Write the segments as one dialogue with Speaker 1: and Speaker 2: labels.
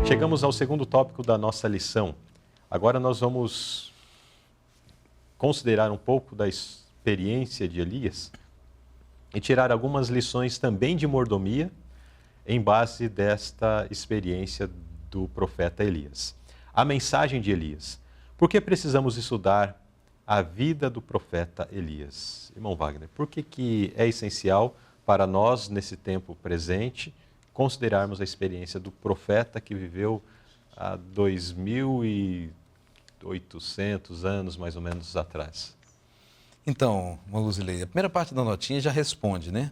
Speaker 1: Chegamos ao segundo tópico da nossa lição. Agora nós vamos considerar um pouco da experiência de Elias e tirar algumas lições também de mordomia em base desta experiência do profeta Elias. A mensagem de Elias. Por que precisamos estudar a vida do profeta Elias? Irmão Wagner, por que é essencial para nós, nesse tempo presente, considerarmos a experiência do profeta que viveu há 2.800 anos, mais ou menos, atrás?
Speaker 2: Então, Luzilei, a primeira parte da notinha já responde, né?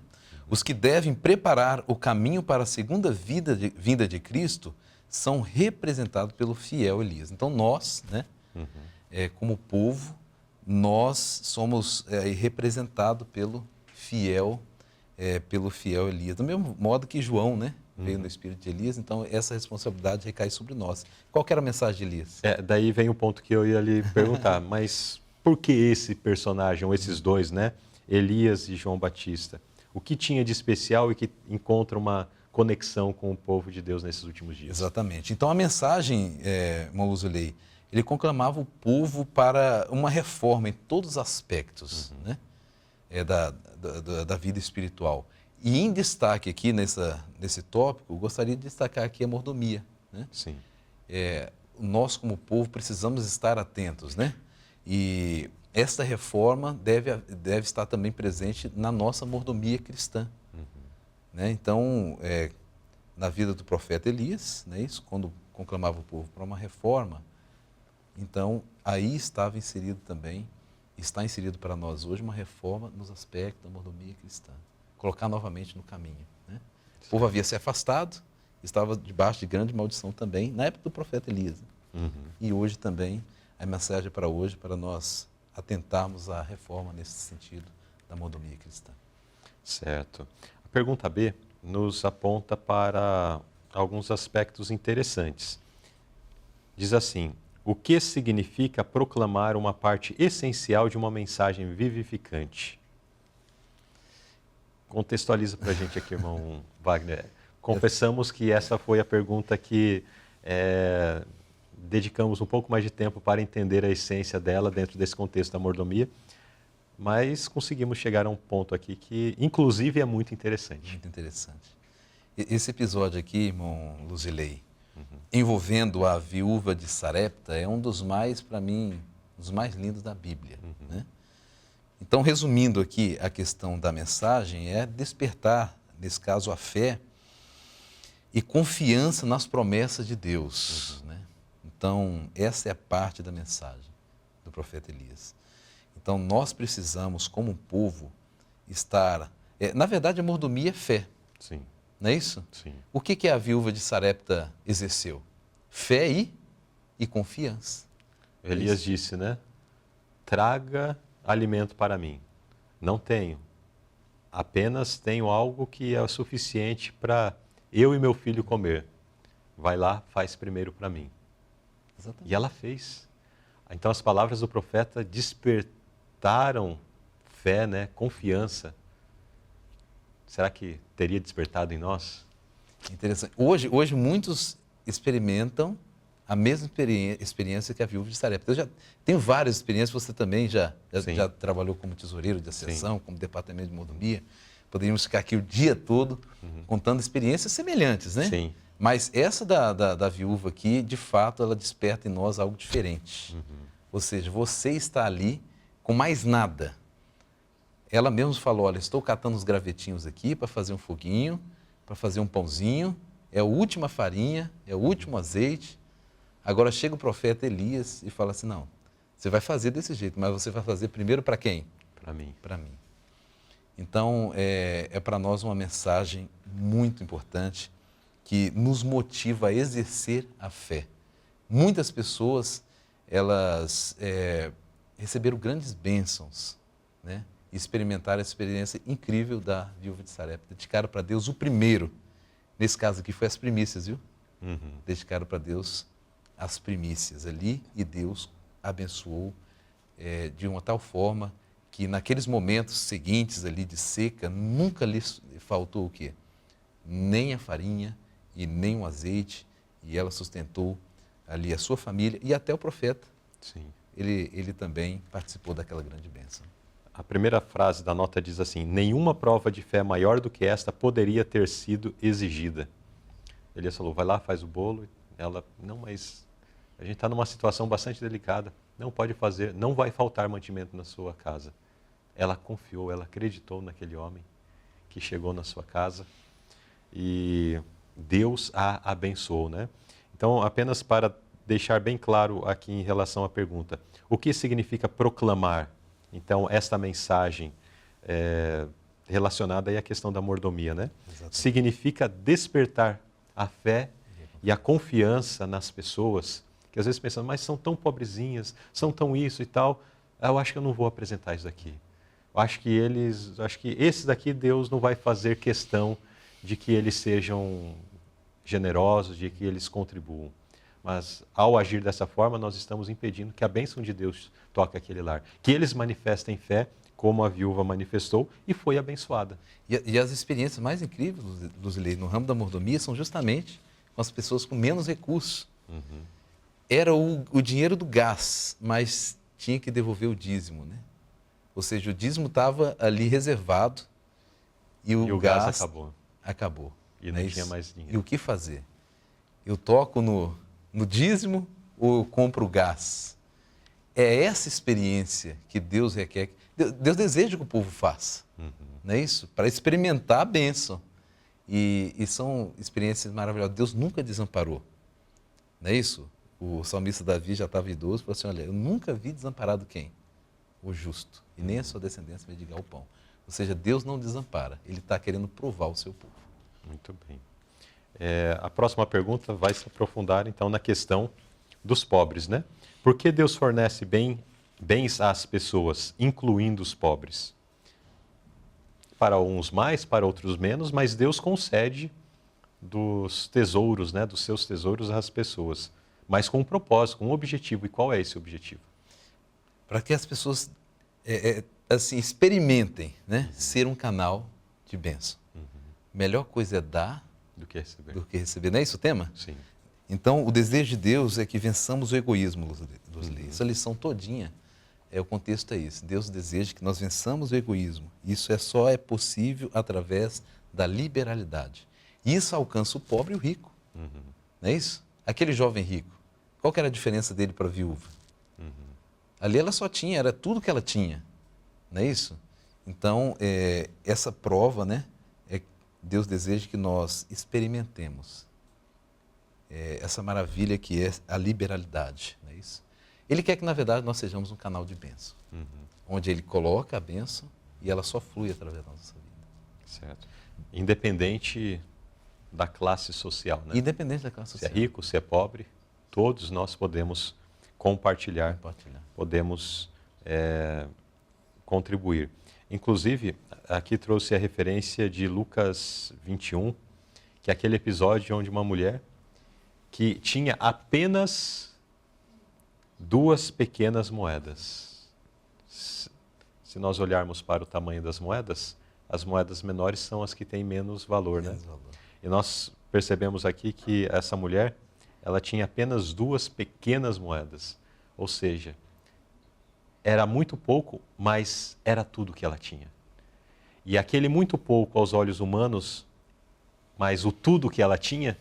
Speaker 2: Os que devem preparar o caminho para a segunda vinda de Cristo são representados pelo fiel Elias. Então, nós, né, como povo, nós somos representados pelo fiel Elias. Do mesmo modo que João, né, veio no espírito de Elias, então essa responsabilidade recai sobre nós. Qual que era a mensagem de Elias?
Speaker 1: Daí vem o ponto que eu ia lhe perguntar, mas por que esse personagem, ou esses dois, né, Elias e João Batista? O que tinha de especial e que encontra uma conexão com o povo de Deus nesses últimos dias?
Speaker 2: Exatamente. Então a mensagem, irmão Luzilei, ele conclamava o povo para uma reforma em todos os aspectos, né, da vida espiritual. E em destaque aqui nesse tópico, eu gostaria de destacar aqui a mordomia, né?
Speaker 1: Sim.
Speaker 2: Nós como povo precisamos estar atentos, né? E esta reforma deve estar também presente na nossa mordomia cristã, né? Então, na vida do profeta Elias, né, isso, quando conclamava o povo para uma reforma, então aí estava inserido também, está inserido para nós hoje uma reforma nos aspectos da mordomia cristã, colocar novamente no caminho, né? O povo havia se afastado, estava debaixo de grande maldição também, na época do profeta Elias. E hoje também, a mensagem para hoje, para nós atentarmos à reforma nesse sentido da mordomia cristã.
Speaker 1: Certo. A pergunta B nos aponta para alguns aspectos interessantes. Diz assim: o que significa proclamar uma parte essencial de uma mensagem vivificante? Contextualiza para a gente aqui, irmão Wagner. Confessamos que essa foi a pergunta que dedicamos um pouco mais de tempo para entender a essência dela dentro desse contexto da mordomia, mas conseguimos chegar a um ponto aqui que, inclusive, é muito interessante.
Speaker 2: Muito interessante. Esse episódio aqui, irmão Luzilei, envolvendo a viúva de Sarepta, é um dos mais, para mim, dos mais lindos da Bíblia, né? Então, resumindo aqui a questão da mensagem, é despertar, nesse caso, a fé e confiança nas promessas de Deus, né? Então, essa é a parte da mensagem do profeta Elias. Então, nós precisamos, como um povo, estar... na verdade, a mordomia é fé.
Speaker 1: Sim.
Speaker 2: Não é isso?
Speaker 1: Sim.
Speaker 2: O que a viúva de Sarepta exerceu? Fé e confiança.
Speaker 1: Elias disse, né? Traga alimento para mim. Não tenho. Apenas tenho algo que é o suficiente para eu e meu filho comer. Vai lá, faz primeiro para mim.
Speaker 2: Exatamente.
Speaker 1: E ela fez. Então as palavras do profeta despertaram fé, né? Confiança. Será que teria despertado em nós?
Speaker 2: Interessante. Hoje muitos experimentam a mesma experiência que a viúva de Sarepta. Eu já tenho várias experiências, você também já trabalhou como tesoureiro de associação, como departamento de mordomia. Poderíamos ficar aqui o dia todo contando experiências semelhantes, né?
Speaker 1: Sim.
Speaker 2: Mas essa da viúva aqui, de fato, ela desperta em nós algo diferente. Ou seja, você está ali com mais nada. Ela mesma falou, olha, estou catando os gravetinhos aqui para fazer um foguinho, para fazer um pãozinho, é a última farinha, é o último azeite. Agora chega o profeta Elias e fala assim, não, você vai fazer desse jeito, mas você vai fazer primeiro para quem?
Speaker 1: Para mim.
Speaker 2: Para mim. Então, é para nós uma mensagem muito importante que nos motiva a exercer a fé. Muitas pessoas, elas receberam grandes bênçãos, né? E experimentaram a experiência incrível da viúva de Sarepta. Dedicaram para Deus o primeiro. Nesse caso aqui foi as primícias, viu? Dedicaram para Deus as primícias ali e Deus abençoou de uma tal forma que naqueles momentos seguintes ali de seca, nunca lhes faltou o quê? Nem a farinha e nem o azeite e ela sustentou ali a sua família e até o profeta.
Speaker 1: Sim.
Speaker 2: Ele também participou daquela grande bênção.
Speaker 1: A primeira frase da nota diz assim: nenhuma prova de fé maior do que esta poderia ter sido exigida. Elias falou, vai lá, faz o bolo. Ela, não, mas a gente está numa situação bastante delicada. Não pode fazer, não vai faltar mantimento na sua casa. Ela confiou, ela acreditou naquele homem que chegou na sua casa e Deus a abençoou, né? Então, apenas para deixar bem claro aqui em relação à pergunta, o que significa proclamar? Então, esta mensagem relacionada aí à questão da mordomia, né?
Speaker 2: Exatamente.
Speaker 1: Significa despertar a fé e a confiança nas pessoas, que às vezes pensam, mas são tão pobrezinhas, são tão isso e tal, eu acho que eu não vou apresentar isso aqui. Eu acho que esses daqui Deus não vai fazer questão de que eles sejam generosos, de que eles contribuam. Mas ao agir dessa forma, nós estamos impedindo que a bênção de Deus toque aquele lar. Que eles manifestem fé, como a viúva manifestou, e foi abençoada.
Speaker 2: E as experiências mais incríveis, Luzilei, no ramo da mordomia, são justamente com as pessoas com menos recursos.
Speaker 1: Uhum.
Speaker 2: Era o dinheiro do gás, mas tinha que devolver o dízimo, né? Ou seja, o dízimo estava ali reservado e o gás acabou.
Speaker 1: E não tinha mais dinheiro.
Speaker 2: E o que fazer? Eu toco no dízimo ou eu compro o gás? É essa experiência que Deus requer. Deus deseja que o povo faça, não é isso? Para experimentar a bênção. E são experiências maravilhosas. Deus nunca desamparou, não é isso? O salmista Davi já estava idoso e falou assim, olha, eu nunca vi desamparado quem? O justo. E nem a sua descendência mendigar o pão. Ou seja, Deus não desampara. Ele está querendo provar o seu povo.
Speaker 1: Muito bem. A próxima pergunta vai se aprofundar, então, na questão dos pobres, né? Por que Deus fornece bens às pessoas, incluindo os pobres? Para uns mais, para outros menos, mas Deus concede dos tesouros, né, dos seus tesouros às pessoas, mas com um propósito, com um objetivo. E qual é esse objetivo?
Speaker 2: Para que as pessoas assim, experimentem, né, ser um canal de bênção. Melhor coisa é dar
Speaker 1: do que receber.
Speaker 2: Não é isso o tema?
Speaker 1: Sim.
Speaker 2: Então, o desejo de Deus é que vençamos o egoísmo, Luzilei. Essa lição todinha, o contexto é esse. Deus deseja que nós vençamos o egoísmo. Isso só é possível através da liberalidade. Isso alcança o pobre e o rico. Não é isso? Aquele jovem rico, qual que era a diferença dele para a viúva? Ali ela só tinha, era tudo que ela tinha. Não é isso? Então, essa prova, né? Deus deseja que nós experimentemos essa maravilha que é a liberalidade, não é isso? Ele quer que, na verdade, nós sejamos um canal de bênção, onde Ele coloca a bênção e ela só flui através da nossa vida.
Speaker 1: Certo. Independente da classe social, né?
Speaker 2: Independente da classe social.
Speaker 1: Se é rico, se é pobre, todos nós podemos compartilhar. Podemos contribuir. Inclusive, aqui trouxe a referência de Lucas 21, que é aquele episódio onde uma mulher que tinha apenas 2 pequenas moedas. Se nós olharmos para o tamanho das moedas, as moedas menores são as que têm menos valor, né? E nós percebemos aqui que essa mulher, ela tinha apenas 2 pequenas moedas. Ou seja, era muito pouco, mas era tudo que ela tinha. E aquele muito pouco aos olhos humanos, mas o tudo que ela tinha,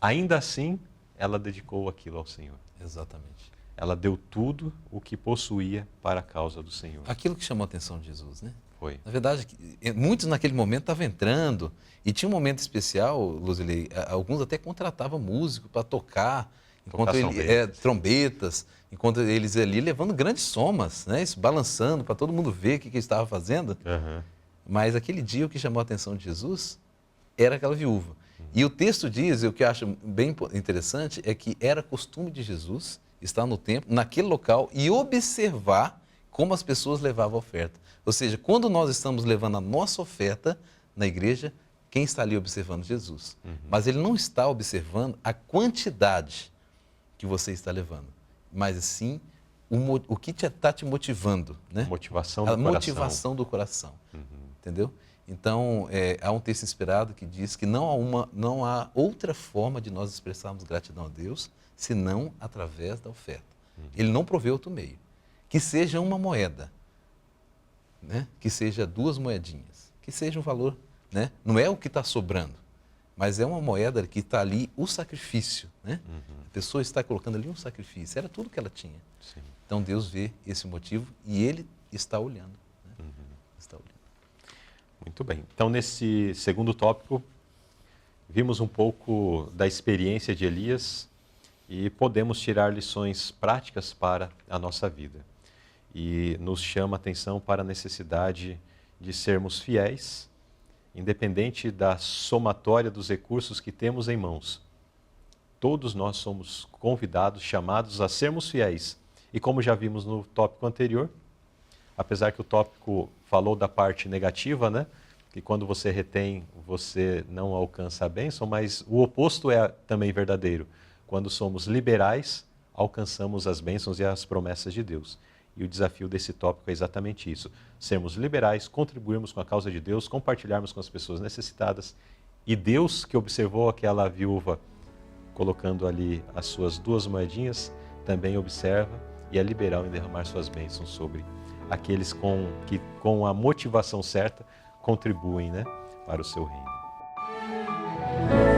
Speaker 1: ainda assim, ela dedicou aquilo ao Senhor.
Speaker 2: Exatamente.
Speaker 1: Ela deu tudo o que possuía para a causa do Senhor.
Speaker 2: Aquilo que chamou a atenção de Jesus, né?
Speaker 1: Foi.
Speaker 2: Na verdade, muitos naquele momento estavam entrando, e tinha um momento especial, Luzilei, alguns até contratavam músico para tocar, enquanto trombetas, enquanto eles ali levando grandes somas, né? Isso, balançando para todo mundo ver o que ele estava fazendo. Mas aquele dia o que chamou a atenção de Jesus era aquela viúva. E o texto diz, e o que eu acho bem interessante, é que era costume de Jesus estar no templo, naquele local, e observar como as pessoas levavam a oferta. Ou seja, quando nós estamos levando a nossa oferta na igreja, quem está ali observando? Jesus. Mas ele não está observando a quantidade que você está levando, mas sim o que está te motivando, né?
Speaker 1: Motivação do
Speaker 2: a
Speaker 1: coração.
Speaker 2: motivação do coração, entendeu? Então, há um texto inspirado que diz que não há outra forma de nós expressarmos gratidão a Deus senão através da oferta. Ele não provê outro meio. Que seja uma moeda, né? Que seja 2 moedinhas, que seja um valor, né? Não é o que está sobrando, mas é uma moeda que está ali o sacrifício, né? A pessoa está colocando ali um sacrifício, era tudo que ela tinha.
Speaker 1: Sim.
Speaker 2: Então Deus vê esse motivo e Ele está olhando. Né? Está olhando.
Speaker 1: Muito bem. Então, nesse segundo tópico, vimos um pouco da experiência de Elias e podemos tirar lições práticas para a nossa vida. E nos chama a atenção para a necessidade de sermos fiéis, independente da somatória dos recursos que temos em mãos. Todos nós somos convidados, chamados a sermos fiéis. E como já vimos no tópico anterior, apesar que o tópico falou da parte negativa, né? Que quando você retém, você não alcança a bênção, mas o oposto é também verdadeiro. Quando somos liberais, alcançamos as bênçãos e as promessas de Deus. E o desafio desse tópico é exatamente isso. Sermos liberais, contribuirmos com a causa de Deus, compartilharmos com as pessoas necessitadas. E Deus, que observou aquela viúva colocando ali as suas 2 moedinhas, também observa e é liberal em derramar suas bênçãos sobre aqueles que com a motivação certa contribuem, né, para o seu reino.